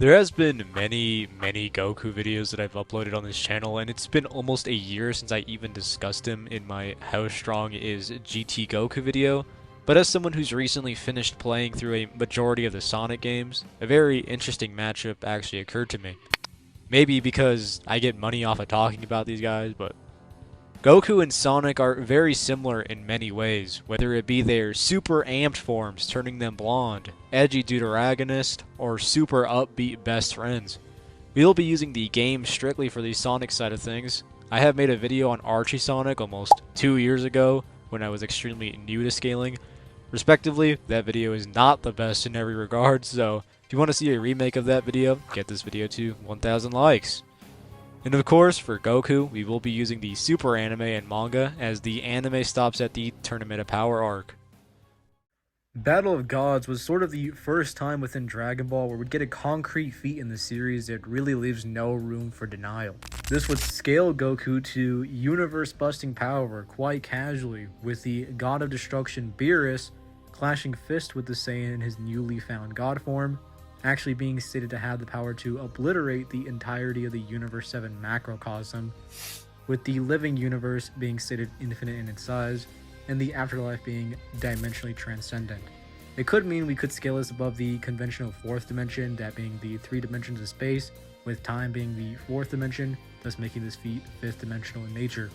There has been many Goku videos that I've uploaded on this channel, and it's been almost a year since I even discussed him in my How Strong is GT Goku video. But as someone who's recently finished playing through a majority of the Sonic games, a very interesting matchup actually occurred to me. Maybe because I get money off of talking about these guys, but Goku and Sonic are very similar in many ways, whether it be their super amped forms turning them blonde, edgy deuteragonist, or super upbeat best friends. We'll be using the game strictly for the Sonic side of things. I have made a video on Archie Sonic almost 2 years ago when I was extremely new to scaling. Respectively, that video is not the best in every regard, so if you want to see a remake of that video, get this video to 1,000 likes. And of course, for Goku, we will be using the Super Anime and manga as the anime stops at the Tournament of Power arc. Battle of Gods was sort of the first time within Dragon Ball where we'd get a concrete feat in the series that really leaves no room for denial. This would scale Goku to universe-busting power quite casually, with the God of Destruction Beerus clashing fists with the Saiyan in his newly found God form, actually being stated to have the power to obliterate the entirety of the Universe 7 macrocosm, with the living universe being stated infinite in its size, and the afterlife being dimensionally transcendent. It could mean we could scale this above the conventional fourth dimension, that being the 3 dimensions of space, with time being the fourth dimension, thus making this feat fifth dimensional in nature.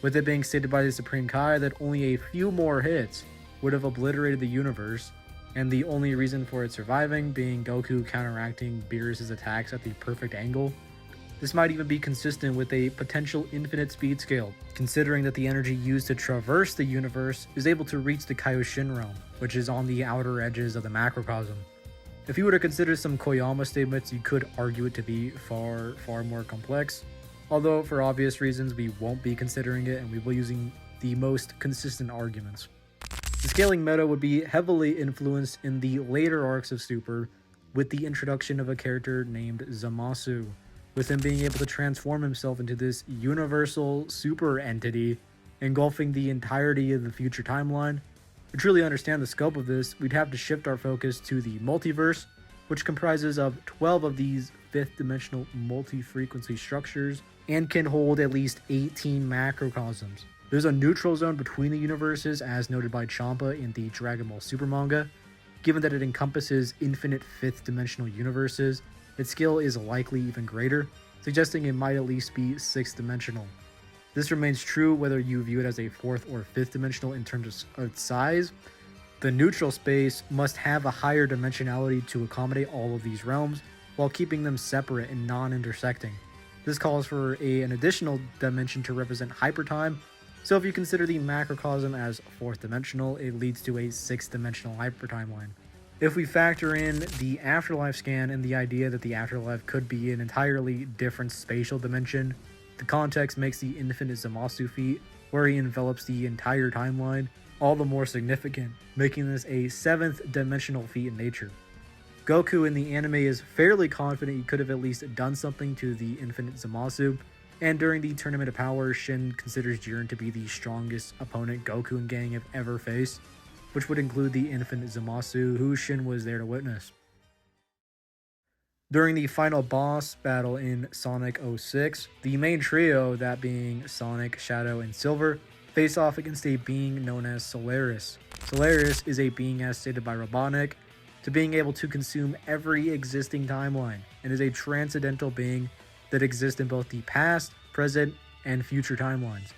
With it being stated by the Supreme Kai that only a few more hits would have obliterated the universe, and the only reason for it surviving being Goku counteracting Beerus' attacks at the perfect angle. This might even be consistent with a potential infinite speed scale, considering that the energy used to traverse the universe is able to reach the Kaioshin realm, which is on the outer edges of the macrocosm. If you were to consider some Koyama statements, you could argue it to be far more complex, although for obvious reasons we won't be considering it and we will be using the most consistent arguments. The scaling meta would be heavily influenced in the later arcs of Super, with the introduction of a character named Zamasu, with him being able to transform himself into this universal super entity, engulfing the entirety of the future timeline. To truly understand the scope of this, we'd have to shift our focus to the multiverse, which comprises of 12 of these fifth dimensional multi-frequency structures, and can hold at least 18 macrocosms. There's a neutral zone between the universes, as noted by Champa in the Dragon Ball Super manga. Given that it encompasses infinite fifth dimensional universes, its scale is likely even greater, suggesting it might at least be sixth dimensional. This remains true whether you view it as a fourth or fifth dimensional in terms of size. The neutral space must have a higher dimensionality to accommodate all of these realms, while keeping them separate and non-intersecting. This calls for an additional dimension to represent hypertime. So if you consider the macrocosm as fourth dimensional, it leads to a sixth dimensional hypertimeline. If we factor in the afterlife scan and the idea that the afterlife could be an entirely different spatial dimension, the context makes the infinite Zamasu feat, where he envelops the entire timeline, all the more significant, making this a seventh dimensional feat in nature. Goku in the anime is fairly confident he could have at least done something to the infinite Zamasu, and during the Tournament of Power, Shin considers Jiren to be the strongest opponent Goku and gang have ever faced, which would include the infinite Zamasu, who Shin was there to witness. During the final boss battle in Sonic 06, the main trio, that being Sonic, Shadow, and Silver, face off against a being known as Solaris. Solaris is a being as stated by Robotnik to being able to consume every existing timeline, and is a transcendental being that exist in both the past, present, and future timelines.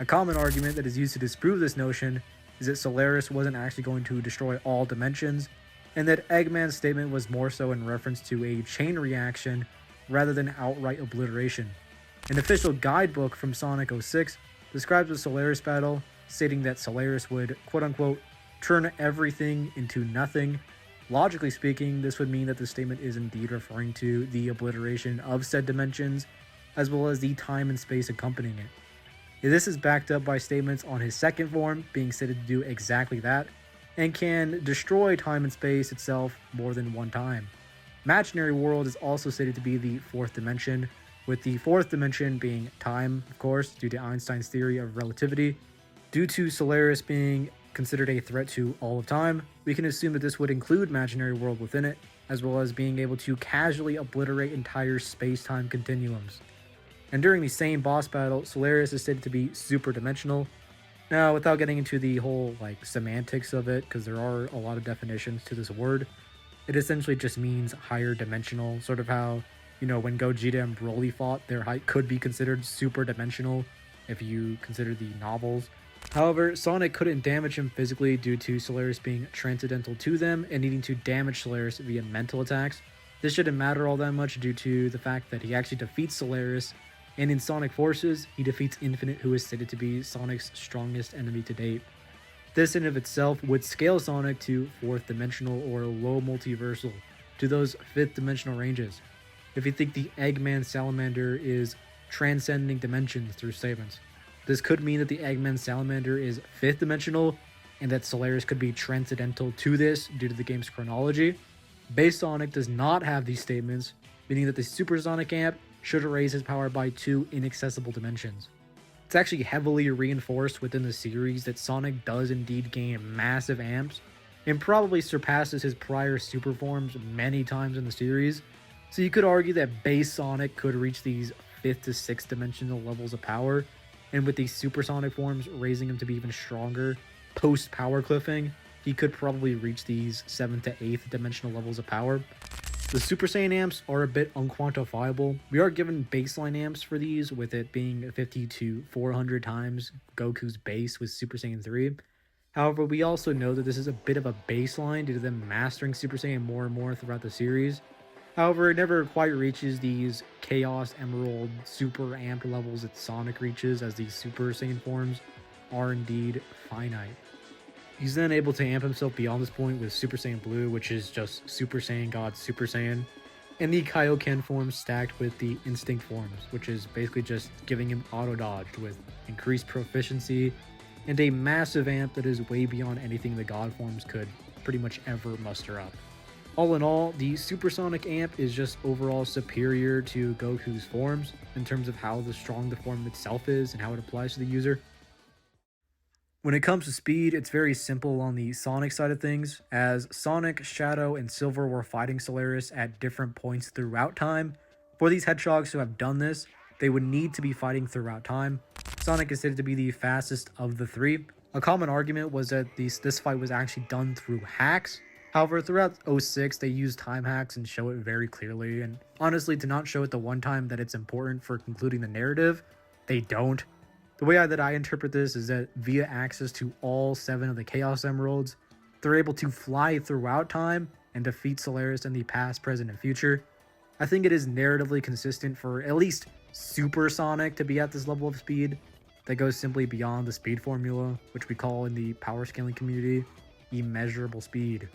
A common argument that is used to disprove this notion is that Solaris wasn't actually going to destroy all dimensions, and that Eggman's statement was more so in reference to a chain reaction rather than outright obliteration. An official guidebook from Sonic 06 describes the Solaris battle, stating that Solaris would quote-unquote turn everything into nothing. Logically speaking, this would mean that the statement is indeed referring to the obliteration of said dimensions, as well as the time and space accompanying it. This is backed up by statements on his second form being stated to do exactly that, and can destroy time and space itself more than one time. Imaginary World is also stated to be the fourth dimension, with the fourth dimension being time, of course, due to Einstein's theory of relativity. Due to Solaris being considered a threat to all of time, we can assume that this would include imaginary world within it, as well as being able to casually obliterate entire space-time continuums. And during the same boss battle, Solaris is stated to be super dimensional. Now, without getting into the whole semantics of it, because there are a lot of definitions to this word, it essentially just means higher dimensional, sort of how, when Gogeta and Broly fought, their height could be considered super dimensional if you consider the novels. However, Sonic couldn't damage him physically due to Solaris being transcendental to them and needing to damage Solaris via mental attacks. This shouldn't matter all that much due to the fact that he actually defeats Solaris, and in Sonic Forces, he defeats Infinite, who is stated to be Sonic's strongest enemy to date. This in of itself would scale Sonic to 4th dimensional or low multiversal, to those 5th dimensional ranges. If you think the Eggman Salamander is transcending dimensions through statements. This could mean that the Eggman Salamander is 5th dimensional, and that Solaris could be transcendental to this due to the game's chronology. Base Sonic does not have these statements, meaning that the Supersonic Amp should raise his power by 2 inaccessible dimensions. It's actually heavily reinforced within the series that Sonic does indeed gain massive amps, and probably surpasses his prior super forms many times in the series, so you could argue that base Sonic could reach these 5th to 6th dimensional levels of power, and with these supersonic forms raising him to be even stronger, post-power cliffing, he could probably reach these 7th to 8th dimensional levels of power. The Super Saiyan amps are a bit unquantifiable. We are given baseline amps for these, with it being 50 to 400 times Goku's base with Super Saiyan 3. However, we also know that this is a bit of a baseline due to them mastering Super Saiyan more and more throughout the series. However, it never quite reaches these Chaos Emerald super amp levels that Sonic reaches, as these Super Saiyan forms are indeed finite. He's then able to amp himself beyond this point with Super Saiyan Blue, which is just Super Saiyan God Super Saiyan, and the Kaioken forms stacked with the Instinct forms, which is basically just giving him auto-dodged with increased proficiency and a massive amp that is way beyond anything the God forms could pretty much ever muster up. All in all, the Supersonic Amp is just overall superior to Goku's forms in terms of how strong the form itself is and how it applies to the user. When it comes to speed, it's very simple on the Sonic side of things, as Sonic, Shadow, and Silver were fighting Solaris at different points throughout time. For these Hedgehogs who have done this, they would need to be fighting throughout time. Sonic is stated to be the fastest of the three. A common argument was that this fight was actually done through hacks. However, throughout 06, they use time hacks and show it very clearly, and honestly, to not show it the one time that it's important for concluding the narrative, they don't. The way that I interpret this is that via access to all 7 of the Chaos Emeralds, they're able to fly throughout time and defeat Solaris in the past, present, and future. I think it is narratively consistent for at least Super Sonic to be at this level of speed that goes simply beyond the speed formula, which we call in the power scaling community immeasurable speed.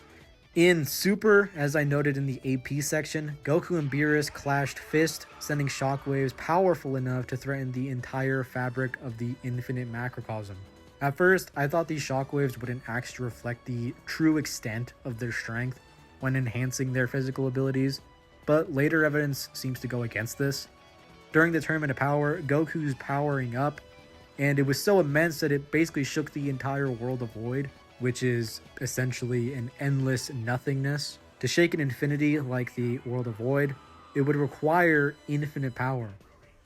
In Super, as I noted in the AP section, Goku and Beerus clashed fist, sending shockwaves powerful enough to threaten the entire fabric of the infinite macrocosm. At first, I thought these shockwaves wouldn't actually reflect the true extent of their strength when enhancing their physical abilities, but later evidence seems to go against this. During the Tournament of Power, Goku's powering up, and it was so immense that it basically shook the entire world of Void, which is essentially an endless nothingness. To shake an infinity like the World of Void, it would require infinite power.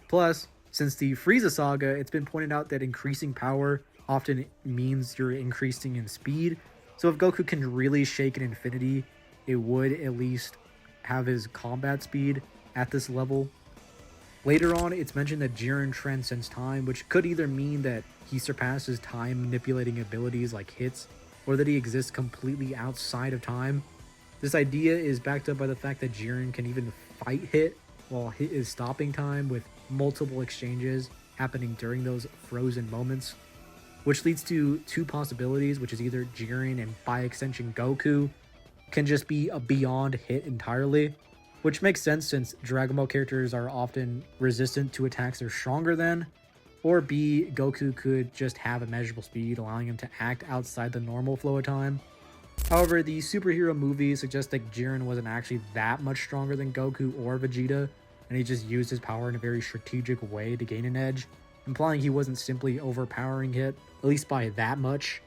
Plus, since the Frieza saga, it's been pointed out that increasing power often means you're increasing in speed. So if Goku can really shake an infinity, it would at least have his combat speed at this level. Later on, it's mentioned that Jiren transcends time, which could either mean that he surpasses time manipulating abilities like hits, or that he exists completely outside of time. This idea is backed up by the fact that Jiren can even fight Hit while Hit is stopping time, with multiple exchanges happening during those frozen moments, which leads to 2 possibilities, which is either Jiren and by extension Goku can just be a beyond Hit entirely, which makes sense since Dragon Ball characters are often resistant to attacks they're stronger than, or B, Goku could just have immeasurable speed, allowing him to act outside the normal flow of time. However, the superhero movies suggest that Jiren wasn't actually that much stronger than Goku or Vegeta, and he just used his power in a very strategic way to gain an edge, implying he wasn't simply overpowering Hit, at least by that much.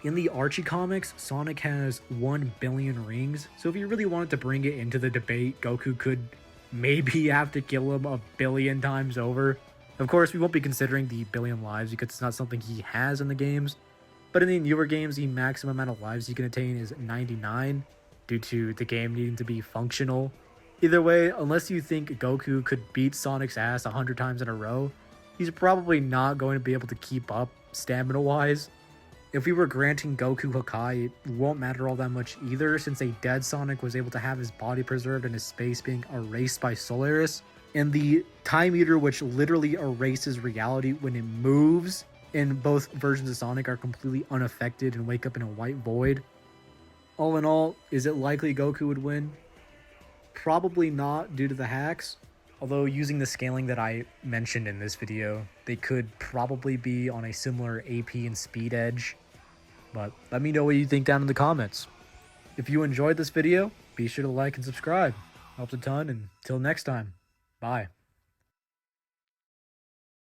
In the Archie comics, Sonic has 1 billion rings, so if you really wanted to bring it into the debate, Goku could maybe have to kill him 1 billion times over. Of course, we won't be considering the billion lives because it's not something he has in the games, but in the newer games, the maximum amount of lives you can attain is 99 due to the game needing to be functional. Either way, unless you think Goku could beat Sonic's ass 100 times in a row, he's probably not going to be able to keep up stamina-wise. If we were granting Goku Hakai, it won't matter all that much either, since a dead Sonic was able to have his body preserved and his space being erased by Solaris, and the Time Eater, which literally erases reality when it moves, in both versions of Sonic are completely unaffected and wake up in a white void. All in all, is it likely Goku would win? Probably not due to the hacks, although using the scaling that I mentioned in this video, they could probably be on a similar AP and speed edge. But let me know what you think down in the comments. If you enjoyed this video, be sure to like and subscribe. Helps a ton, and till next time, bye.